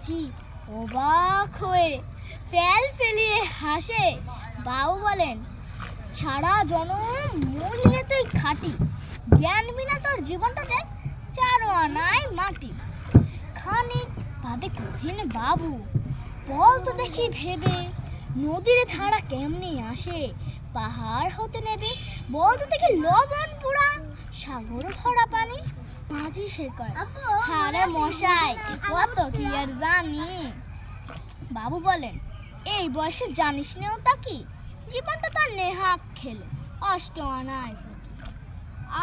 মাঝি অবাক হয়ে ফেল ফেলিয়ে হাসে। বাবু বলেন, সারা জনম মূল্যে তুই খাটি, জ্ঞান বিনা তোর জীবনটা যায় চারো আনায় মাটি। খানিক বাদে কহিন, বাবু বল তো দেখি ভেবে, নদীর ধারা কেমনি আসে পাহাড় হতে নেবে? বল তো দেখি লবণ পুরা সাগর ভরা পানি। মাঝি সে কয়, হারে মশাই কত কি আর জানি। বাবু বলেন, এই বয়সে জানিস নেও তা কি, জীবনটা তার নেহাক খেলে অষ্ট আনায়।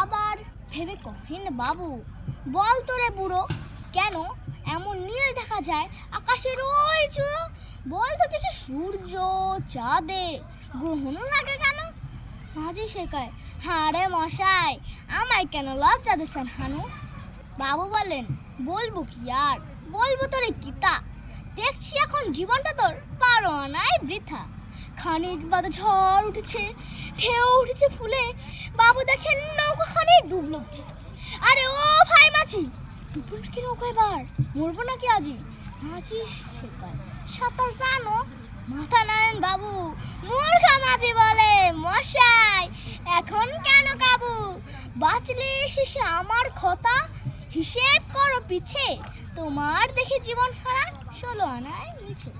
আবার ভেবে কহিন, বাবু বল তোরে বুড়ো, কেন এমন নীল দেখা যায় আকাশের ওই চূড়ো? বল তো দেখি সূর্য চাঁদে গ্রহণ লাগে কেন? মাঝি সে কয়, হারে মশাই আমায় কেন লজ্জা দিচ্ছেন হানু? বাবু বলেন, বলবো কি আর, বলবো তোরে কিতা, দেখছি এখন জীবনটা তোর পারো আনায় বৃথা। খানিক বাদে ঝড় উঠেছে, ঢেউ উঠেছে ফুলে, বাবু দেখেন নৌকাখানি ডুবলো বুঝিতে। আরে ও ভাই মাঝি, ডুবলো নাকি নৌকা, এবার মরবো নাকি আজি? মাঝি সে কয়, সাঁতার জানো? মাথা নারায়ণ বাবু মূর্খা মাঝি বলে, মশাই এখন কেন কাবু? বাঁচলে শেষে আমার কথা, হিসেব করো পিছে, তোমার দেখে জীবন খারাপ 16 আনায় নিচে।